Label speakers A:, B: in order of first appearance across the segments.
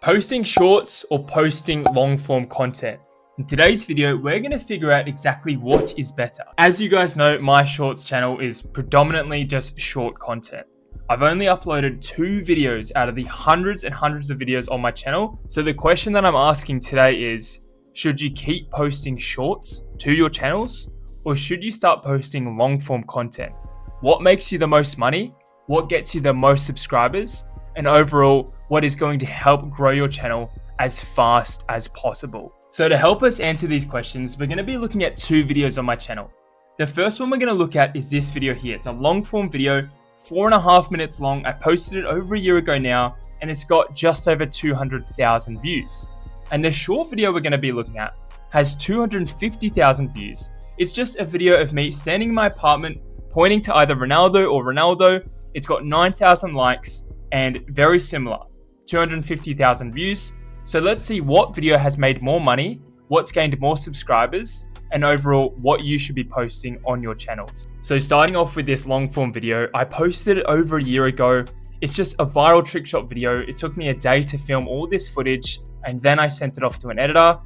A: Posting shorts or posting long form content? In today's video, we're going to figure out exactly what is better. As you guys know, my shorts channel is predominantly just short content. I've only uploaded 2 videos out of the hundreds and hundreds of videos on my channel. So the question that I'm asking today is, should you keep posting shorts to your channels or should you start posting long form content? What makes you the most money? What gets you the most subscribers? And overall, what is going to help grow your channel as fast as possible? So to help us answer these questions, we're going to be looking at 2 videos on my channel. The first one we're going to look at is this video here. It's a long form video, 4.5 minutes long. I posted it over a year ago now, and it's got just over 200,000 views. And the short video we're going to be looking at has 250,000 views. It's just a video of me standing in my apartment, pointing to either Ronaldo or Ronaldo. It's got 9,000 likes and very similar, 250,000 views. So let's see what video has made more money, what's gained more subscribers, and overall what you should be posting on your channels. So starting off with this long form video, I posted it over a year ago. It's just a viral trick shot video. It took me a day to film all this footage, and then I sent it off to an editor,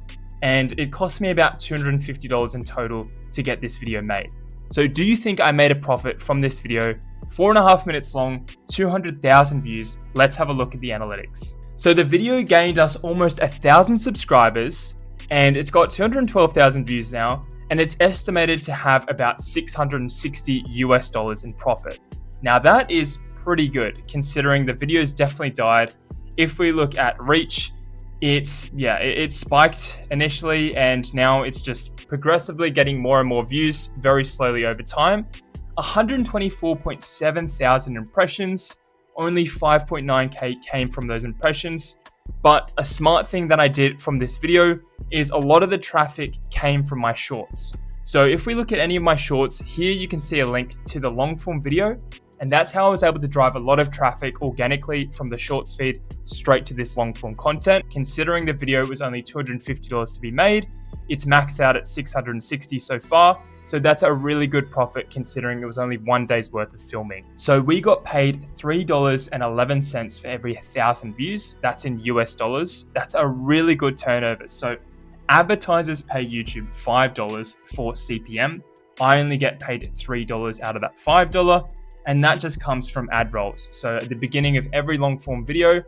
A: and it cost me about $250 in total to get this video made. So do you think I made a profit from this video? 4.5 minutes long, 200,000 views. Let's have a look at the analytics. So the video gained us almost 1,000 subscribers, and it's got 212,000 views now, and it's estimated to have about $660 in profit. Now that is pretty good considering the video's definitely died. If we look at reach, it spiked initially, and now it's just progressively getting more and more views very slowly over time. 124.7 thousand impressions, only 5.9k came from those impressions. But a smart thing that I did from this video is a lot of the traffic came from my shorts. So if we look at any of my shorts, here you can see a link to the long form video. And that's how I was able to drive a lot of traffic organically from the shorts feed straight to this long form content. Considering the video was only $250 to be made, it's maxed out at $660 so far. So that's a really good profit considering it was only 1 day's worth of filming. So we got paid $3.11 for every 1,000 views. That's in US dollars. That's a really good turnover. So advertisers pay YouTube $5 for CPM. I only get paid $3 out of that $5. And that just comes from ad rolls. So at the beginning of every long form video,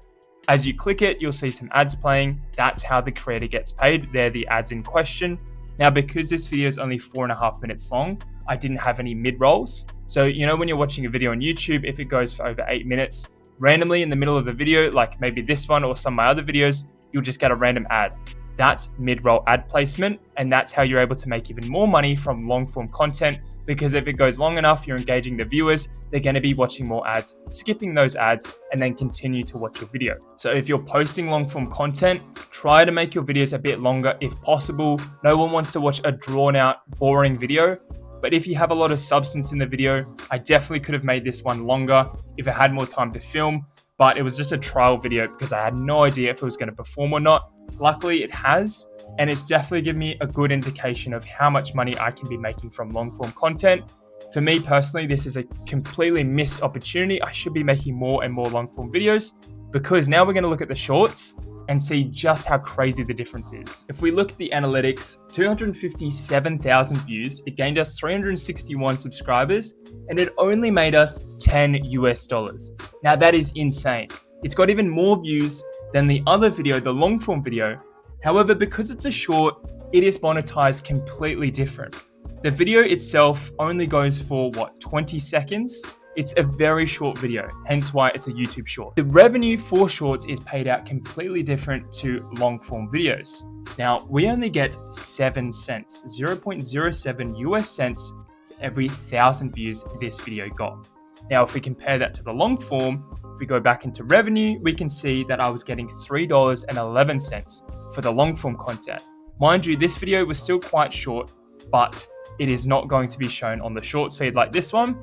A: as you click it, you'll see some ads playing. That's how the creator gets paid. They're the ads in question. Now, because this video is only 4.5 minutes long, I didn't have any mid rolls. So, you know, when you're watching a video on YouTube, if it goes for over 8 minutes, randomly in the middle of the video, like maybe this one or some of my other videos, you'll just get a random ad. That's mid-roll ad placement, and that's how you're able to make even more money from long-form content, because if it goes long enough, you're engaging the viewers, they're going to be watching more ads, skipping those ads, and then continue to watch your video. So if you're posting long-form content, try to make your videos a bit longer if possible. No one wants to watch a drawn-out, boring video, but if you have a lot of substance in the video, I definitely could have made this one longer if I had more time to film, but it was just a trial video because I had no idea if it was going to perform or not. Luckily, it has, and it's definitely given me a good indication of how much money I can be making from long-form content. For me personally, this is a completely missed opportunity. I should be making more and more long-form videos because now we're going to look at the shorts and see just how crazy the difference is. If we look at the analytics, 257,000 views, it gained us 361 subscribers, and it only made us $10. Now that is insane. It's got even more views than the other video, the long form video. However, because it's a short, it is monetized completely different. The video itself only goes for 20 seconds? It's a very short video, hence why it's a YouTube short. The revenue for shorts is paid out completely different to long form videos. Now, we only get 7 cents, 0.07 US cents for every 1,000 views this video got. Now, if we compare that to the long form, if we go back into revenue, we can see that I was getting $3.11 for the long form content. Mind you, this video was still quite short, but it is not going to be shown on the shorts feed like this one.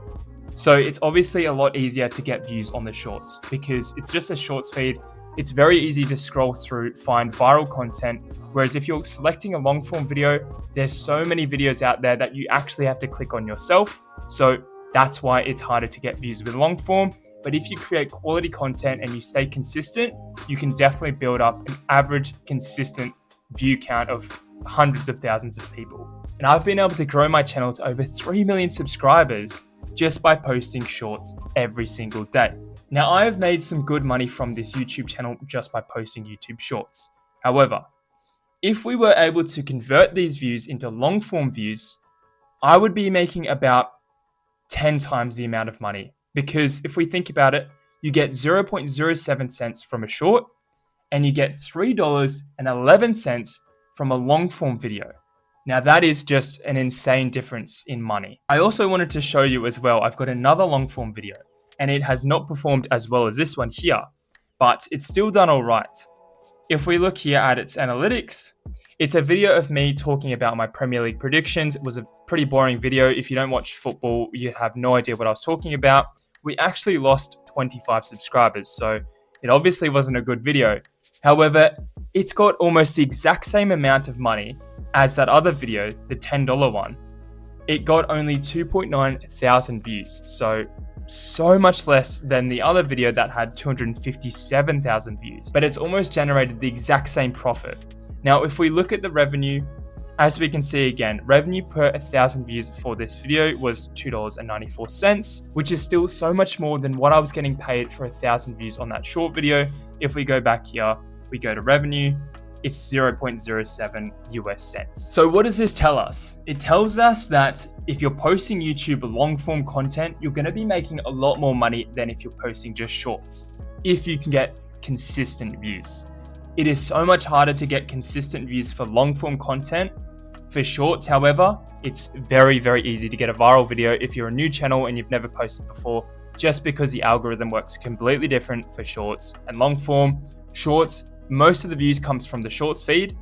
A: So it's obviously a lot easier to get views on the shorts because it's just a shorts feed. It's very easy to scroll through, find viral content. Whereas if you're selecting a long form video, there's so many videos out there that you actually have to click on yourself. So that's why it's harder to get views with long form. but if you create quality content and you stay consistent, you can definitely build up an average consistent view count of hundreds of thousands of people. And I've been able to grow my channel to over 3 million subscribers just by posting shorts every single day. Now, I have made some good money from this YouTube channel just by posting YouTube shorts. However, if we were able to convert these views into long form views, I would be making about 10 times the amount of money. Because if we think about it, you get 0.07 cents from a short and you get $3.11 from a long form video. Now that is just an insane difference in money. I also wanted to show you as well, I've got another long form video and it has not performed as well as this one here, but it's still done all right. If we look here at its analytics, it's a video of me talking about my Premier League predictions. It was a pretty boring video. If you don't watch football, you have no idea what I was talking about. We actually lost 25 subscribers, so it obviously wasn't a good video. However, it's got almost the exact same amount of money as that other video, the $10 one. It got only 2.9 thousand views, so much less than the other video that had 257,000 views, but it's almost generated the exact same profit. Now, if we look at the revenue, as we can see again, revenue per 1,000 views for this video was $2.94, which is still so much more than what I was getting paid for 1,000 views on that short video. If we go back here, we go to revenue, it's 0.07 US cents. So what does this tell us? It tells us that if you're posting YouTube long form content, you're going to be making a lot more money than if you're posting just shorts, if you can get consistent views. It is so much harder to get consistent views for long form content. For shorts, however, it's very, very easy to get a viral video if you're a new channel and you've never posted before, just because the algorithm works completely different for shorts and long form. Shorts, most of the views comes from the shorts feed,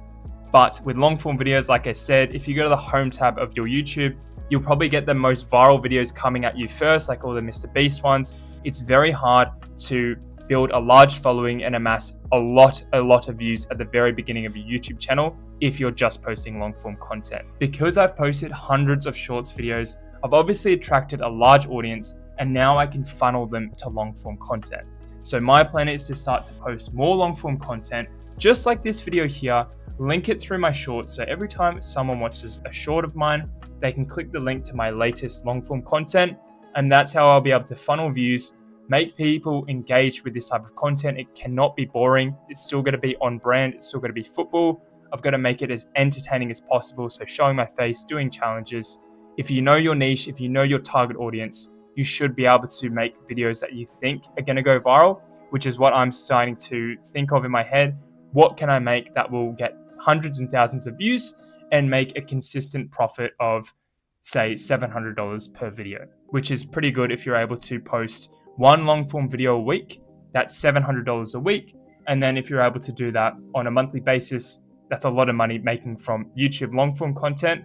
A: but with long form videos, like I said, if you go to the home tab of your YouTube, you'll probably get the most viral videos coming at you first, like all the Mr. Beast ones. It's very hard to build a large following and amass a lot of views at the very beginning of your YouTube channel if you're just posting long form content. Because I've posted hundreds of shorts videos, I've obviously attracted a large audience, and now I can funnel them to long form content. So my plan is to start to post more long form content, just like this video here, link it through my shorts. So every time someone watches a short of mine, they can click the link to my latest long form content. And that's how I'll be able to funnel views, make people engage with this type of content. It cannot be boring. It's still going to be on brand. It's still going to be football. I've got to make it as entertaining as possible. So showing my face, doing challenges. If you know your niche, if you know your target audience, you should be able to make videos that you think are going to go viral, which is what I'm starting to think of in my head. What can I make that will get hundreds and thousands of views and make a consistent profit of, say, $700 per video, which is pretty good if you're able to post one long form video a week. That's $700 a week. And then if you're able to do that on a monthly basis, that's a lot of money making from YouTube long form content.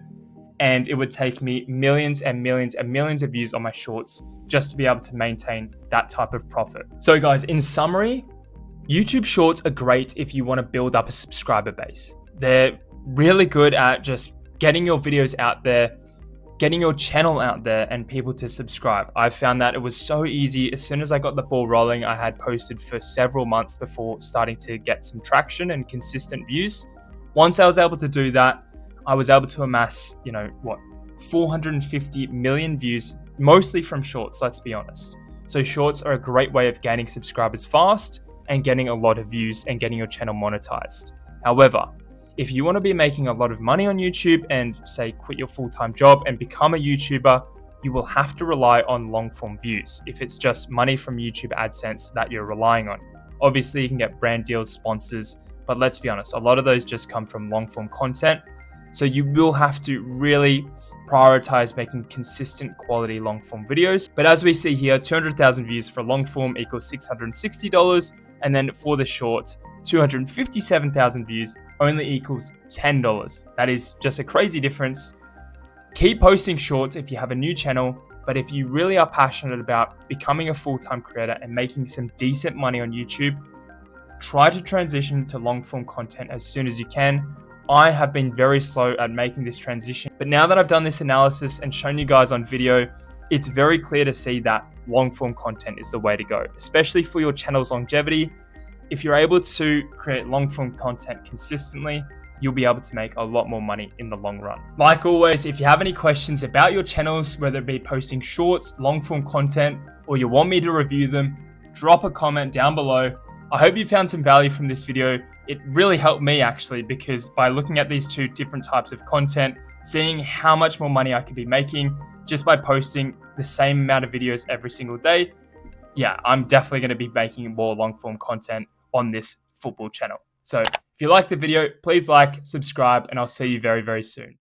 A: And it would take me millions and millions and millions of views on my shorts just to be able to maintain that type of profit. So guys, in summary, YouTube shorts are great if you want to build up a subscriber base. They're really good at just getting your videos out there, getting your channel out there and people to subscribe. I found that it was so easy. As soon as I got the ball rolling, I had posted for several months before starting to get some traction and consistent views. Once I was able to do that, I was able to amass, 450 million views, mostly from shorts, let's be honest. So shorts are a great way of gaining subscribers fast and getting a lot of views and getting your channel monetized. However, if you want to be making a lot of money on YouTube and say quit your full-time job and become a YouTuber, you will have to rely on long-form views if it's just money from YouTube AdSense that you're relying on. Obviously, you can get brand deals, sponsors, but let's be honest, a lot of those just come from long-form content. So you will have to really prioritize making consistent quality long-form videos. But as we see here, 200,000 views for long-form equals $660. And then for the short, 257,000 views only equals $10. That is just a crazy difference. Keep posting shorts if you have a new channel, but if you really are passionate about becoming a full-time creator and making some decent money on YouTube, try to transition to long-form content as soon as you can. I have been very slow at making this transition, but now that I've done this analysis and shown you guys on video it's very clear to see that long form content is the way to go, especially for your channel's longevity. If you're able to create long form content consistently, you'll be able to make a lot more money in the long run. Like always, if you have any questions about your channels, whether it be posting shorts, long form content, or you want me to review them, drop a comment down below. I hope you found some value from this video. It really helped me actually, because by looking at these two different types of content, seeing how much more money I could be making just by posting the same amount of videos every single day, yeah, I'm definitely going to be making more long form content on this football channel. So if you like the video, please like, subscribe, and I'll see you very, very soon.